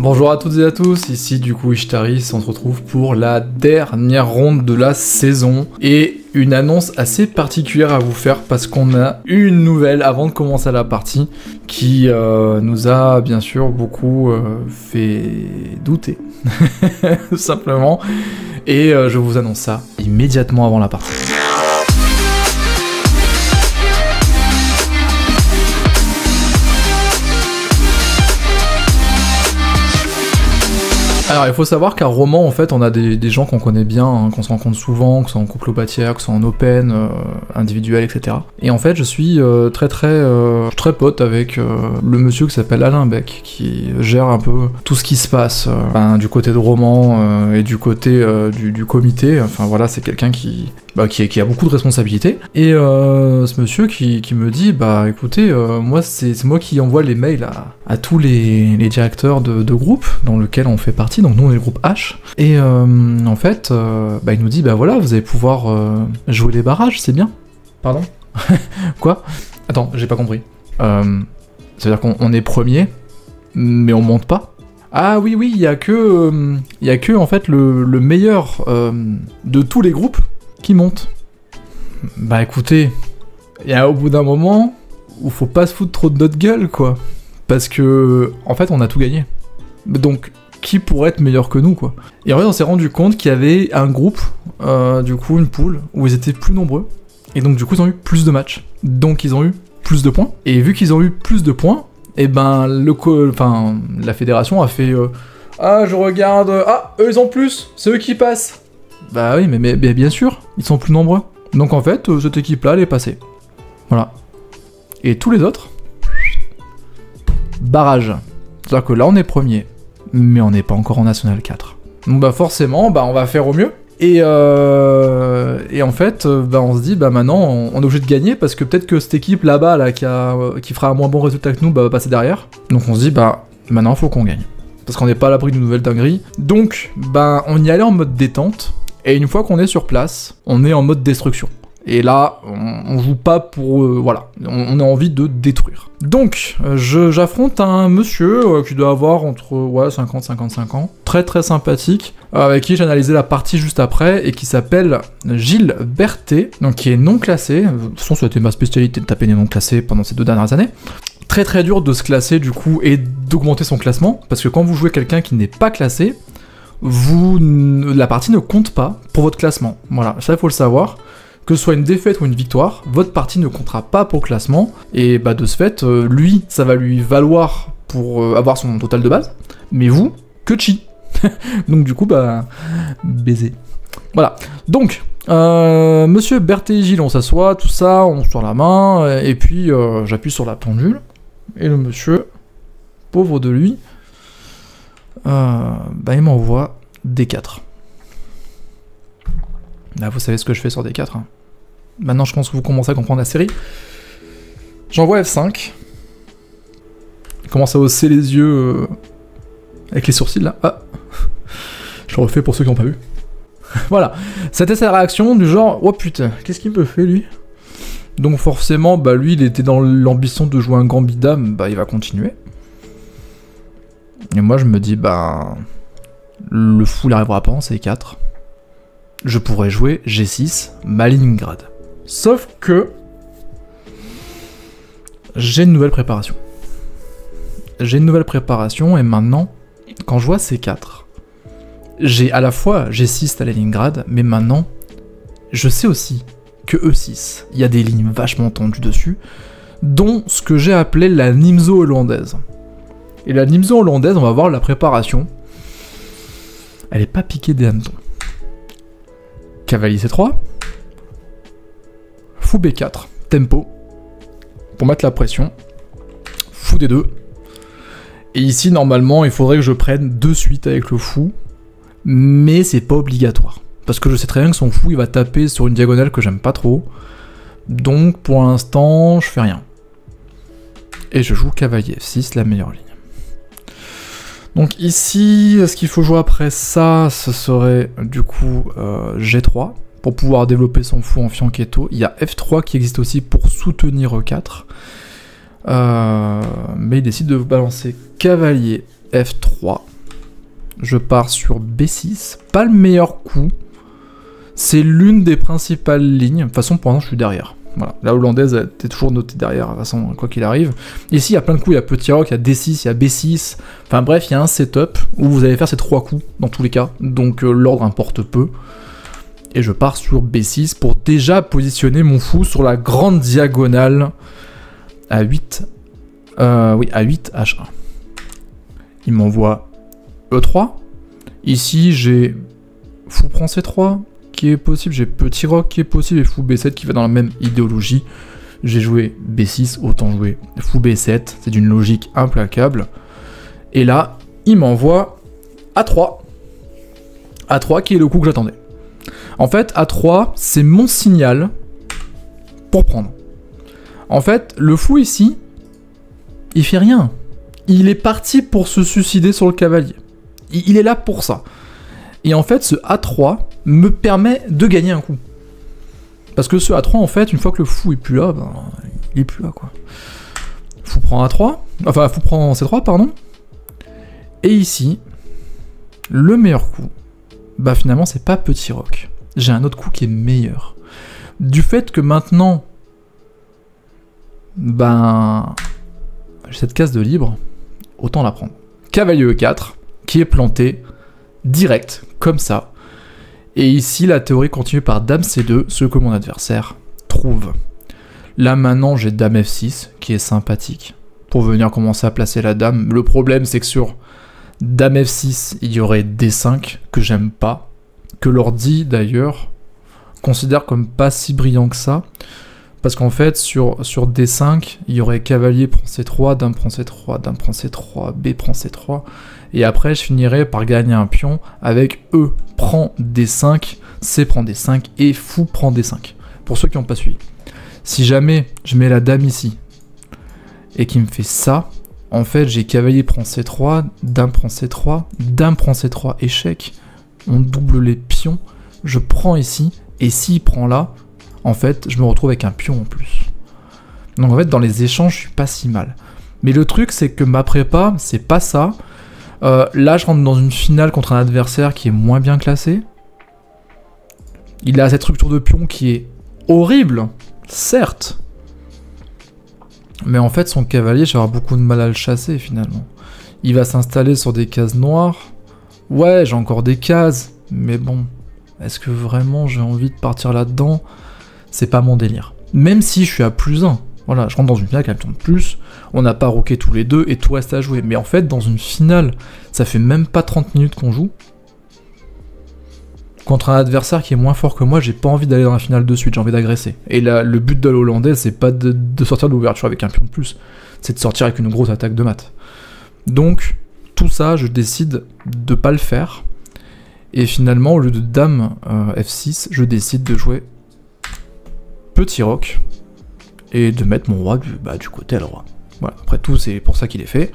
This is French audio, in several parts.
Bonjour à toutes et à tous, ici du coup Ishtaris, on se retrouve pour la dernière ronde de la saison et une annonce assez particulière à vous faire parce qu'on a une nouvelle avant de commencer la partie qui nous a bien sûr beaucoup fait douter, tout simplement, et je vous annonce ça immédiatement avant la partie. Alors il faut savoir qu'à Romans en fait on a des gens qu'on connaît bien, hein, qu'on se rencontre souvent, que ce soit en couple au bâtiment, que ce soit en open, individuel, etc. Et en fait je suis très pote avec le monsieur qui s'appelle Alain Beck, qui gère un peu tout ce qui se passe du côté de Romans et du côté du comité. Enfin voilà, c'est quelqu'un qui a beaucoup de responsabilités. Et ce monsieur qui me dit, bah écoutez, moi c'est moi qui envoie les mails à tous les directeurs de groupe dans lequel on fait partie, donc nous on est le groupe H. Et en fait, il nous dit, bah voilà, vous allez pouvoir jouer les barrages, c'est bien. Pardon? Quoi? Attends, j'ai pas compris. Ça veut dire qu'on est premier, mais on monte pas? Ah oui, il y a que en fait le meilleur de tous les groupes qui monte. Bah écoutez, il y a au bout d'un moment où faut pas se foutre trop de notre gueule, quoi. Parce que, en fait, on a tout gagné. Donc, qui pourrait être meilleur que nous, quoi. Et en fait, on s'est rendu compte qu'il y avait un groupe, du coup, une poule, où ils étaient plus nombreux. Et donc, du coup, ils ont eu plus de matchs. Donc, ils ont eu plus de points. Et vu qu'ils ont eu plus de points, et ben, la fédération a fait... ah, je regarde... Ah, eux, ils ont plus. C'est eux qui passent. Bah oui, mais bien sûr, ils sont plus nombreux. Donc, en fait, cette équipe-là, elle est passée. Voilà. Et tous les autres... barrage. C'est-à-dire que là, on est premier. Mais on n'est pas encore en National 4. Donc bah forcément, on va faire au mieux. Et en fait, on se dit, maintenant, on est obligé de gagner, parce que peut-être que cette équipe là-bas, là, qui fera un moins bon résultat que nous, va passer derrière. Donc on se dit, maintenant, faut qu'on gagne. Parce qu'on n'est pas à l'abri d'une nouvelle dinguerie. Donc, on y allait en mode détente, et une fois qu'on est sur place, on est en mode destruction. Et là, on joue pas pour... voilà, on a envie de détruire. Donc, j'affronte un monsieur qui doit avoir entre 50 et 55 ans, très très sympathique, avec qui j'ai analysé la partie juste après, et qui s'appelle Gilles Berthet, donc qui est non classé. De toute façon, ça a été ma spécialité de taper des non classés pendant ces 2 dernières années. Très très dur de se classer du coup, et d'augmenter son classement, parce que quand vous jouez quelqu'un qui n'est pas classé, la partie ne compte pas pour votre classement. Voilà, ça il faut le savoir. Que ce soit une défaite ou une victoire, votre partie ne comptera pas pour le classement, et de ce fait, lui, ça va lui valoir pour avoir son total de base, mais vous, que chi. Donc du coup, baiser. Voilà. Donc, monsieur Berthet et Gilles, on s'assoit, tout ça, on se tord la main, et puis j'appuie sur la pendule, et le monsieur, pauvre de lui, il m'envoie D4. Là, vous savez ce que je fais sur D4. Hein. Maintenant, je pense que vous commencez à comprendre la série. J'envoie F5. Il commence à hausser les yeux avec les sourcils, là. Ah. Je le refais pour ceux qui n'ont pas vu. Voilà. C'était sa réaction du genre, oh putain, qu'est-ce qu'il me fait, lui? Donc forcément, lui, il était dans l'ambition de jouer un grand bidam, il va continuer. Et moi, je me dis, le fou, il n'arrivera pas en C4. Je pourrais jouer G6, Malingrad. Sauf que... j'ai une nouvelle préparation. Et maintenant, quand je vois C4, j'ai à la fois G6 Stalingrad, mais maintenant, je sais aussi que E6, il y a des lignes vachement tendues dessus, dont ce que j'ai appelé la Nimzo hollandaise. Et la Nimzo hollandaise, on va voir la préparation. Elle est pas piquée des hannetons. Cavalier C3, fou B4, tempo, pour mettre la pression, fou D2, et ici normalement il faudrait que je prenne de suite avec le fou, mais c'est pas obligatoire, parce que je sais très bien que son fou il va taper sur une diagonale que j'aime pas trop, donc pour l'instant je fais rien. Et je joue cavalier F6, la meilleure ligne. Donc ici, ce qu'il faut jouer après ça, ce serait du coup G3, pour pouvoir développer son fou en fianchetto. Il y a F3 qui existe aussi pour soutenir E4. Mais il décide de balancer cavalier F3. Je pars sur B6. Pas le meilleur coup. C'est l'une des principales lignes. De toute façon, pour l'instant, je suis derrière. Voilà. La hollandaise était toujours notée derrière, de toute façon, quoi qu'il arrive. Ici, il y a plein de coups. Il y a petit roc, il y a D6, il y a B6. Enfin bref, il y a un setup où vous allez faire ces 3 coups, dans tous les cas. Donc l'ordre importe peu. Et je pars sur B6 pour déjà positionner mon fou sur la grande diagonale à 8. Oui, à 8 H1. Il m'envoie E3. Ici, j'ai fou prend C3 qui est possible, j'ai petit roc qui est possible et fou B7 qui va dans la même idéologie. J'ai joué B6, autant jouer fou B7, c'est d'une logique implacable. Et là, il m'envoie A3. A3 qui est le coup que j'attendais. En fait, A3, c'est mon signal pour prendre. En fait, le fou ici, il fait rien. Il est parti pour se suicider sur le cavalier. Il est là pour ça. Et en fait, ce A3 me permet de gagner un coup. Parce que ce A3, en fait, une fois que le fou est plus là, ben, il est plus là, quoi. Fou prend A3, enfin, fou prend C3, pardon. Et ici, le meilleur coup, bah finalement, c'est pas petit roc. J'ai un autre coup qui est meilleur. Du fait que maintenant, ben, j'ai cette case de libre, autant la prendre. Cavalier E4, qui est planté direct, comme ça. Et ici, la théorie continue par Dame C2, ce que mon adversaire trouve. Là, maintenant, j'ai Dame F6, qui est sympathique, pour venir commencer à placer la dame. Le problème, c'est que sur Dame F6, il y aurait D5, que j'aime pas, que l'ordi, d'ailleurs, considère comme pas si brillant que ça, parce qu'en fait, sur D5, il y aurait cavalier prend C3, dame prend C3, dame prend C3, B prend C3, et après, je finirais par gagner un pion avec E prend D5, C prend D5, et fou prend D5. Pour ceux qui n'ont pas suivi. Si jamais je mets la dame ici, et qu'il me fait ça, en fait, j'ai cavalier prend C3, dame prend C3, dame prend C3, échec. On double les pions, je prends ici, et s'il prend là, en fait, je me retrouve avec un pion en plus. Donc en fait, dans les échanges, je suis pas si mal. Mais le truc, c'est que ma prépa, c'est pas ça. Là, je rentre dans une finale contre un adversaire qui est moins bien classé. Il a cette structure de pion qui est horrible, certes. Mais en fait, son cavalier, je vais avoir beaucoup de mal à le chasser, finalement. Il va s'installer sur des cases noires. Ouais, j'ai encore des cases, mais bon, est-ce que vraiment j'ai envie de partir là-dedans? C'est pas mon délire. Même si je suis à +1. Voilà, je rentre dans une finale qui a de plus, on n'a pas roqué tous les deux et tout reste à jouer. Mais en fait, dans une finale, ça fait même pas 30 minutes qu'on joue. Contre un adversaire qui est moins fort que moi, j'ai pas envie d'aller dans la finale de suite, j'ai envie d'agresser. Et là, le but de la hollandaise, c'est pas de sortir de l'ouverture avec un pion de plus, c'est de sortir avec une grosse attaque de mat. Donc, tout ça, je décide de pas le faire. Et finalement, au lieu de dame F6, je décide de jouer petit roc et de mettre mon roi du côté à le roi. Voilà, après tout, c'est pour ça qu'il est fait.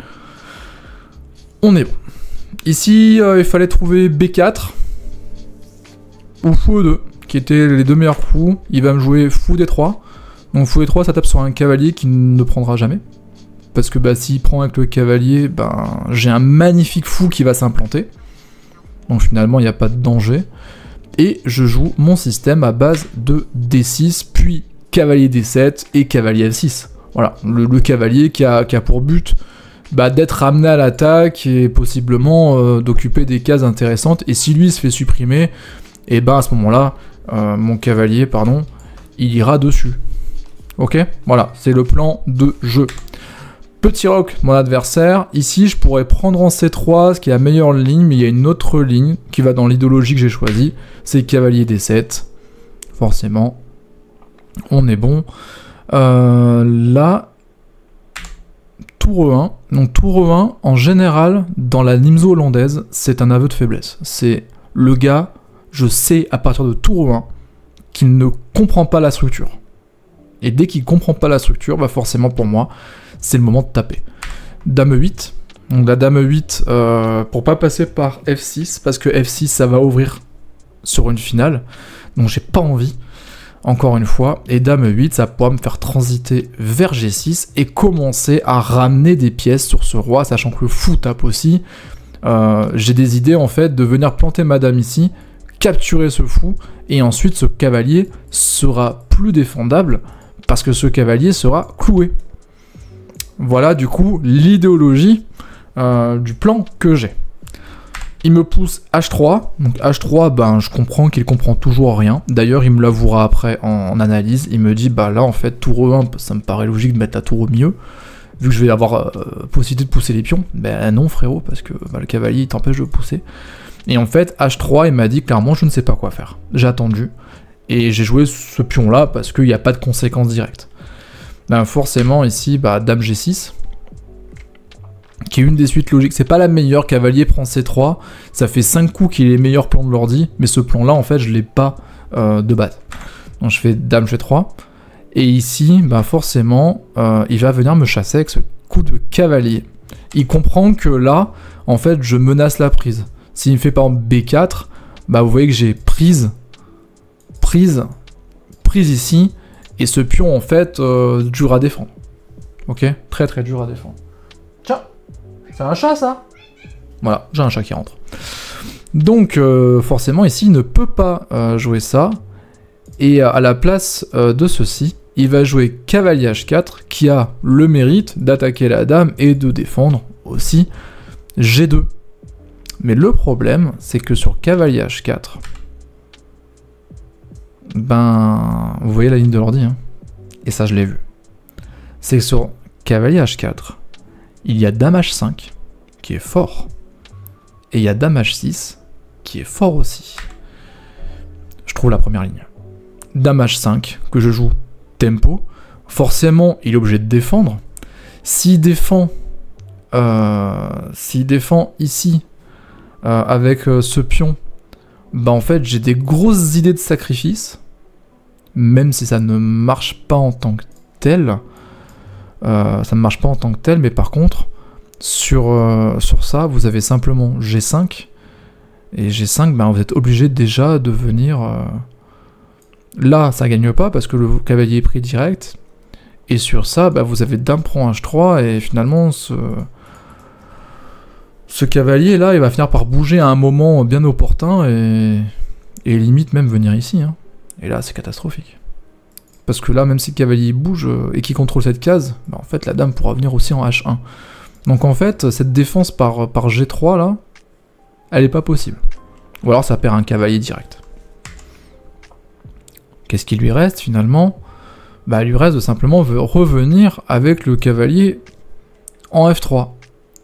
On est bon. Ici, il fallait trouver B4 ou fou E2, qui étaient les deux meilleurs coups. Il va me jouer fou D3. Donc fou D3, ça tape sur un cavalier qui ne prendra jamais. Parce que s'il prend avec le cavalier, j'ai un magnifique fou qui va s'implanter. Donc finalement, il n'y a pas de danger. Et je joue mon système à base de D6, puis cavalier D7 et cavalier F6. Voilà, le cavalier qui a pour but d'être ramené à l'attaque et possiblement d'occuper des cases intéressantes. Et si lui se fait supprimer, et à ce moment-là, mon cavalier, il ira dessus. Ok? Voilà, c'est le plan de jeu. Petit roc, mon adversaire. Ici, je pourrais prendre en C3, ce qui est la meilleure ligne, mais il y a une autre ligne qui va dans l'idéologie que j'ai choisie. C'est cavalier D7. Forcément. On est bon. Là, tour E1. Donc tour E1, en général, dans la Nimzo hollandaise, c'est un aveu de faiblesse. C'est le gars, je sais à partir de tour E1, qu'il ne comprend pas la structure. Et dès qu'il comprend pas la structure, forcément pour moi, c'est le moment de taper. Dame 8. Donc la dame 8, pour pas passer par F6, parce que F6, ça va ouvrir sur une finale. Donc j'ai pas envie. encore une fois, et dame 8, ça pourra me faire transiter vers G6 et commencer à ramener des pièces sur ce roi, sachant que le fou tape aussi. J'ai des idées en fait de venir planter ma dame ici, capturer ce fou, et ensuite ce cavalier sera plus défendable parce que ce cavalier sera cloué. Voilà du coup l'idéologie du plan que j'ai. Il me pousse H3, donc H3, ben je comprends qu'il comprend toujours rien. D'ailleurs, il me l'avouera après en analyse. Il me dit, bah là en fait, tour E1, ça me paraît logique de mettre la tour au milieu, vu que je vais avoir possibilité de pousser les pions. Ben non frérot, parce que bah, le cavalier il t'empêche de pousser. Et en fait, H3, il m'a dit clairement, je ne sais pas quoi faire. J'ai attendu, et j'ai joué ce pion là parce qu'il n'y a pas de conséquences directes. Ben forcément ici, bah dame G6. Qui est une des suites logiques, c'est pas la meilleure, cavalier prend C3, ça fait 5 coups qu'il est les meilleurs plans de l'ordi, mais ce plan là en fait je l'ai pas de base. Donc je fais dame G3, et ici, bah forcément, il va venir me chasser avec ce coup de cavalier. Il comprend que là, en fait, je menace la prise. S'il me fait par exemple B4, bah vous voyez que j'ai prise ici, et ce pion en fait, dur à défendre. Ok, très très dur à défendre. Tiens, c'est un chat ça? Voilà, j'ai un chat qui rentre. Donc forcément ici il ne peut pas jouer ça. Et à la place de ceci, il va jouer cavalier H4 qui a le mérite d'attaquer la dame et de défendre aussi G2. Mais le problème c'est que sur cavalier H4, ben vous voyez la ligne de l'ordi, hein, et ça je l'ai vu. C'est que sur cavalier H4, il y a dame H5 qui est fort, et il y a dame H6 qui est fort aussi. Je trouve la première ligne. Dame H5 que je joue tempo, forcément il est obligé de défendre. S'il défend ici avec ce pion, bah en fait j'ai des grosses idées de sacrifice, même si ça ne marche pas en tant que tel. Mais par contre, sur ça, vous avez simplement G5, et G5, ben, vous êtes obligé déjà de venir... Là, ça gagne pas, parce que le cavalier est pris direct, et sur ça, ben, vous avez dame prend H3, et finalement, ce cavalier-là, il va finir par bouger à un moment bien opportun, et limite même venir ici, hein. Et là, c'est catastrophique. Parce que là, même si le cavalier bouge et qu'il contrôle cette case, bah en fait, la dame pourra venir aussi en H1. Donc en fait, cette défense par G3, là, elle est pas possible. Ou alors ça perd un cavalier direct. Qu'est-ce qui lui reste, finalement? Bah, il lui reste de simplement revenir avec le cavalier en F3.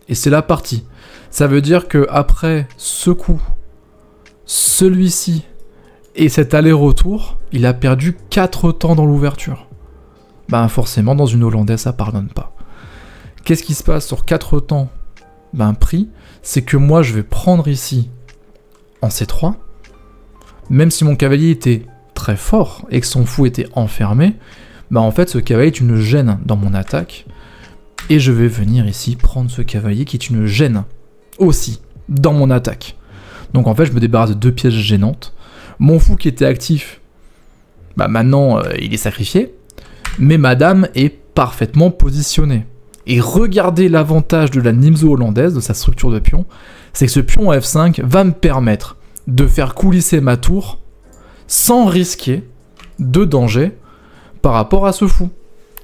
Et c'est la partie. Ça veut dire que après ce coup, celui-ci, et cet aller-retour, il a perdu 4 temps dans l'ouverture. Ben forcément, dans une hollandaise, ça pardonne pas. Qu'est-ce qui se passe sur 4 temps? Ben pris, c'est que moi je vais prendre ici en C3, même si mon cavalier était très fort et que son fou était enfermé, ben en fait ce cavalier est une gêne dans mon attaque, et je vais venir ici prendre ce cavalier qui est une gêne aussi dans mon attaque. Donc en fait je me débarrasse de 2 pièces gênantes. Mon fou qui était actif, bah maintenant il est sacrifié, mais ma dame est parfaitement positionnée. Et regardez l'avantage de la Nimzo hollandaise, de sa structure de pion, c'est que ce pion F5 va me permettre de faire coulisser ma tour sans risquer de danger par rapport à ce fou.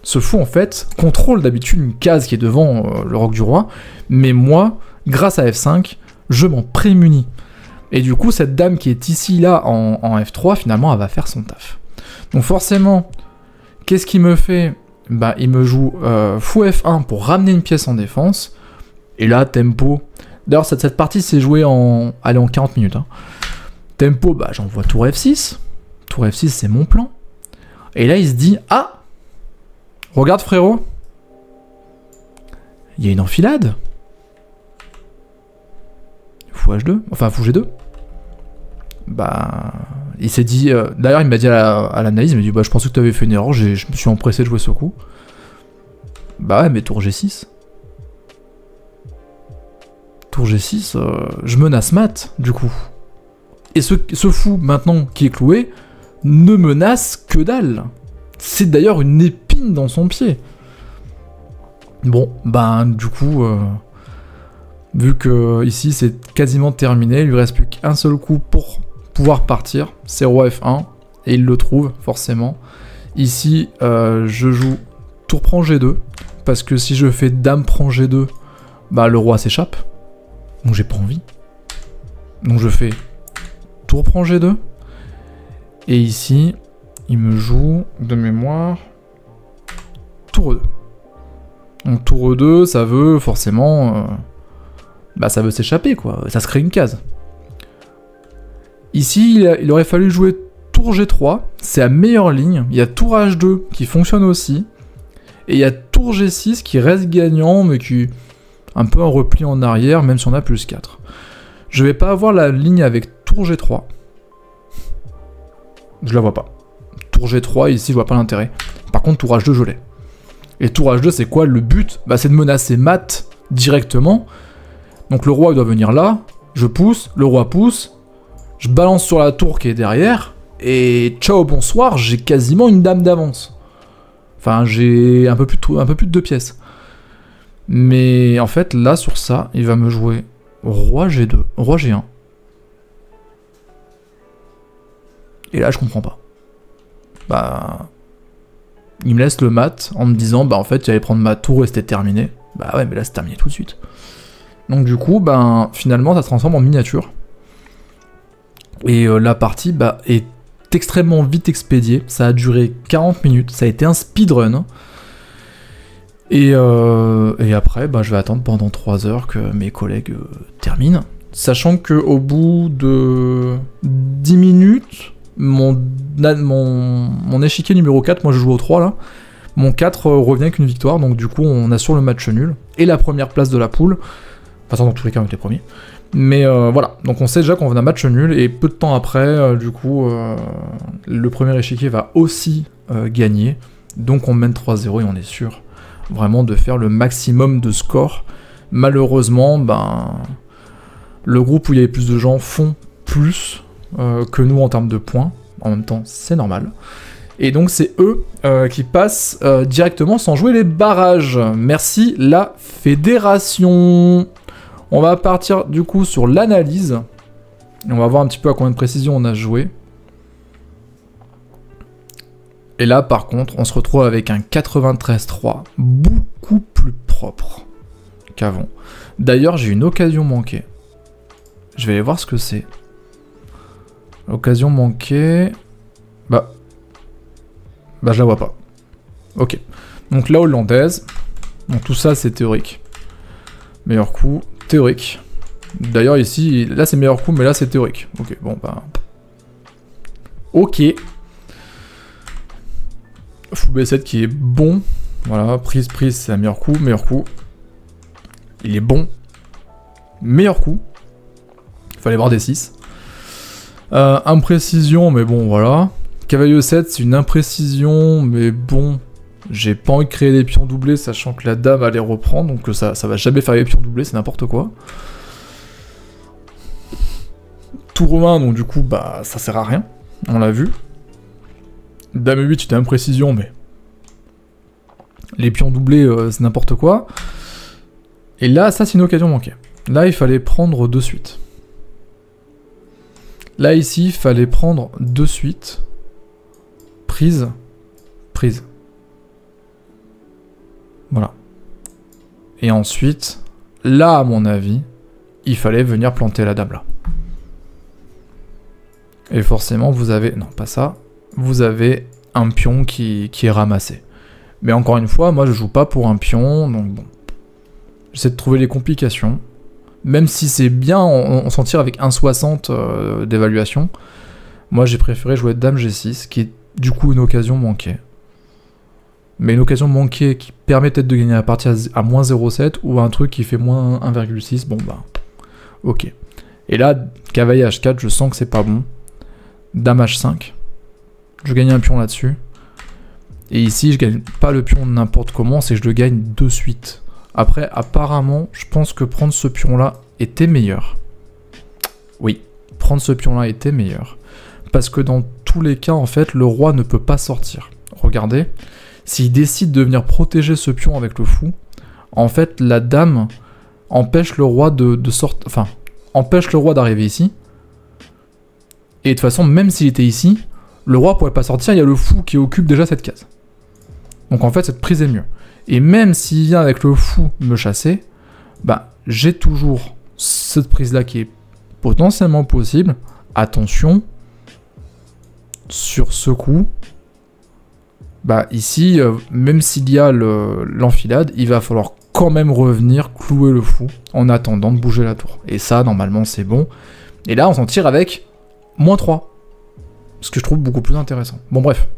Ce fou en fait contrôle d'habitude une case qui est devant le roc du roi, mais moi, grâce à F5, je m'en prémunis. Et du coup, cette dame qui est ici, là, en F3, finalement, elle va faire son taf. Donc forcément, qu'est-ce qu'il me fait? Bah, il me joue fou F1 pour ramener une pièce en défense. Et là, tempo... D'ailleurs, cette partie s'est jouée en 40 minutes. Hein. Tempo, bah, j'envoie tour F6. Tour F6, c'est mon plan. Et là, il se dit, ah, regarde frérot, il y a une enfilade. Fou H2, enfin fou G2. Bah, il s'est dit, d'ailleurs il m'a dit à l'analyse, il m'a dit, bah je pensais que tu avais fait une erreur, je me suis empressé de jouer ce coup. Bah ouais, mais tour G6. Tour G6, je menace mat, du coup. Et ce fou, maintenant, qui est cloué, ne menace que dalle. C'est d'ailleurs une épine dans son pied. Bon, ben du coup, vu que ici c'est quasiment terminé, il lui reste plus qu'un seul coup pour pouvoir partir, c'est roi F1, et il le trouve forcément. Ici, je joue tour prend G2, parce que si je fais dame prend G2, bah le roi s'échappe, donc j'ai pas envie. Donc je fais tour prend G2, et ici, il me joue de mémoire tour E2. Donc tour E2, ça veut forcément... bah ça veut s'échapper quoi, ça se crée une case. Ici, il aurait fallu jouer tour G3, c'est la meilleure ligne. Il y a tour H2 qui fonctionne aussi. Et il y a tour G6 qui reste gagnant, mais qui... un peu un repli en arrière, même si on a plus 4. Je vais pas avoir la ligne avec tour G3. Je la vois pas. Tour G3, ici, je vois pas l'intérêt. Par contre, tour H2, je l'ai. Et tour H2, c'est quoi le but? Bah, c'est de menacer mat directement. Donc le roi, il doit venir là. Je pousse, le roi pousse. Je balance sur la tour qui est derrière. Et ciao, bonsoir, j'ai quasiment une dame d'avance. Enfin, j'ai un peu plus de 2 pièces. Mais en fait, là, sur ça, il va me jouer roi G2, roi G1. Et là, je comprends pas. Bah... il me laisse le mat en me disant, bah en fait, il allait prendre ma tour et c'était terminé. Bah ouais, mais là, c'est terminé tout de suite. Donc du coup, ben, finalement, ça se transforme en miniature. Et la partie, bah, est extrêmement vite expédiée. Ça a duré 40 minutes. Ça a été un speedrun. Et après, bah, je vais attendre pendant 3 heures que mes collègues terminent. Sachant qu'au bout de 10 minutes... Mon échiquier numéro 4, moi je joue au 3 là, mon 4 revient avec une victoire, donc du coup on assure le match nul, et la première place de la poule, enfin dans tous les cas on était premier, mais voilà, donc on sait déjà qu'on a un match nul, et peu de temps après, du coup, le premier échiquier va aussi gagner, donc on mène 3-0 et on est sûr vraiment de faire le maximum de score. Malheureusement, ben, le groupe où il y avait plus de gens font plus que nous en termes de points, en même temps c'est normal, et donc c'est eux qui passent directement sans jouer les barrages. Merci la fédération. On va partir du coup sur l'analyse, et on va voir un petit peu à combien de précision on a joué. Et là par contre on se retrouve avec un 93-3 beaucoup plus propre qu'avant. D'ailleurs j'ai une occasion manquée, je vais aller voir ce que c'est. Occasion manquée... Bah je la vois pas. Ok. Donc la hollandaise. Donc tout ça c'est théorique. Meilleur coup, théorique. D'ailleurs ici, là c'est meilleur coup, mais là c'est théorique. Ok, bon bah... Ok. Fou B7 qui est bon. Voilà, prise, c'est un meilleur coup, il est bon. Meilleur coup. Il fallait voir des 6. Imprécision, mais bon, voilà. Cavalier 7, c'est une imprécision, mais bon, j'ai pas envie de créer des pions doublés, sachant que la dame va les reprendre, donc ça va jamais faire les pions doublés, c'est n'importe quoi. Tour romain, donc du coup, bah, ça sert à rien, on l'a vu. Dame 8, c'était imprécision, mais... les pions doublés, c'est n'importe quoi. Et là, ça, c'est une occasion manquée. Là, il fallait prendre de suite. Là, ici, il fallait prendre de suite. Prise. Prise. Voilà. Et ensuite, là, à mon avis, il fallait venir planter la dame là. Et forcément, vous avez... non, pas ça. Vous avez un pion qui est ramassé. Mais encore une fois, moi, je joue pas pour un pion, donc bon. J'essaie de trouver les complications. Même si c'est bien, on s'en tire avec 1,60 d'évaluation. Moi, j'ai préféré jouer dame G6, qui est du coup une occasion manquée. Mais une occasion manquée qui permet peut-être de gagner la partie à moins 0,7 ou un truc qui fait moins 1,6. Bon, bah, ok. Et là, cavalier H4, je sens que c'est pas bon. Dame H5. Je gagne un pion là-dessus. Et ici, je gagne pas le pion n'importe comment, c'est que je le gagne de suite. Après, apparemment, je pense que prendre ce pion-là était meilleur. Oui, prendre ce pion-là était meilleur. Parce que dans tous les cas, en fait, le roi ne peut pas sortir. Regardez, s'il décide de venir protéger ce pion avec le fou, en fait, la dame empêche le roi de sortir... Enfin, empêche le roi d'arriver ici. Et de toute façon, même s'il était ici, le roi pourrait pas sortir, il y a le fou qui occupe déjà cette case. Donc en fait, cette prise est mieux. Et même s'il vient avec le fou me chasser, bah, j'ai toujours cette prise-là qui est potentiellement possible. Attention, sur ce coup, bah ici, même s'il y a l'enfilade, il va falloir quand même revenir clouer le fou en attendant de bouger la tour. Et ça, normalement, c'est bon. Et là, on s'en tire avec -3. Ce que je trouve beaucoup plus intéressant. Bon, bref.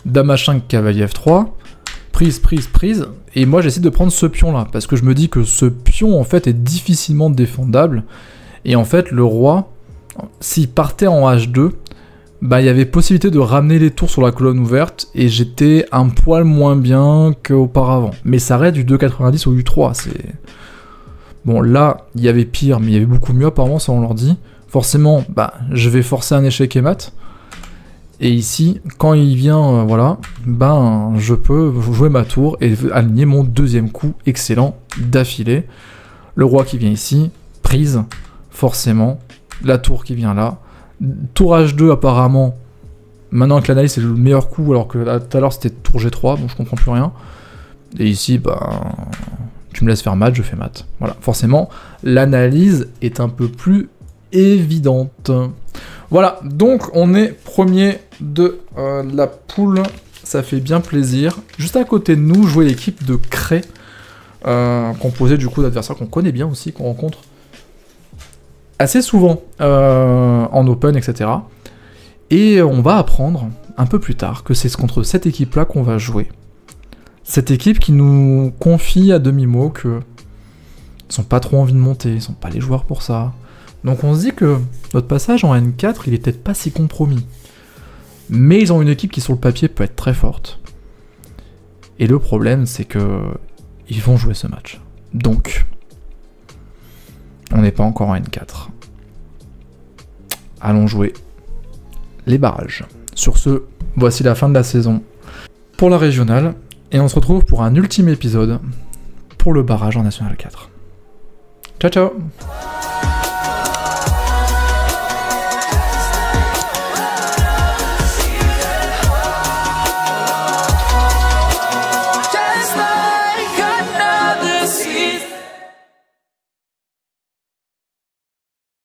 Dame H5, cavalier F3. Prise, prise, prise. Et moi, j'essaie de prendre ce pion-là. Parce que je me dis que ce pion, en fait, est difficilement défendable. Et en fait, le roi, s'il partait en H2, bah, il y avait possibilité de ramener les tours sur la colonne ouverte. Et j'étais un poil moins bien qu'auparavant. Mais ça reste du 2,90 au U3. C'est... Bon, là, il y avait pire, mais il y avait beaucoup mieux, apparemment, ça on leur dit. Forcément, bah, je vais forcer un échec et mat. Et ici, quand il vient, voilà, ben, je peux jouer ma tour et aligner mon deuxième coup excellent d'affilée. Le roi qui vient ici, prise, forcément. La tour qui vient là. Tour H2 apparemment. Maintenant que l'analyse c'est le meilleur coup, alors que tout à l'heure c'était tour G3, bon je comprends plus rien. Et ici, ben, tu me laisses faire mat, je fais mat. Voilà, forcément, l'analyse est un peu plus évidente. Voilà, donc on est premier de la poule, ça fait bien plaisir. Juste à côté de nous, jouer l'équipe de Cray, composée du coup d'adversaires qu'on connaît bien aussi, qu'on rencontre assez souvent en open, etc. Et on va apprendre un peu plus tard que c'est contre cette équipe-là qu'on va jouer. Cette équipe qui nous confie à demi-mot que ils n'ont pas trop envie de monter, ils sont pas les joueurs pour ça. Donc on se dit que notre passage en N4, il est peut-être pas si compromis. Mais ils ont une équipe qui sur le papier peut être très forte. Et le problème, c'est que ils vont jouer ce match. Donc, on n'est pas encore en N4. Allons jouer les barrages. Sur ce, voici la fin de la saison pour la régionale. Et on se retrouve pour un ultime épisode pour le barrage en National 4. Ciao ciao!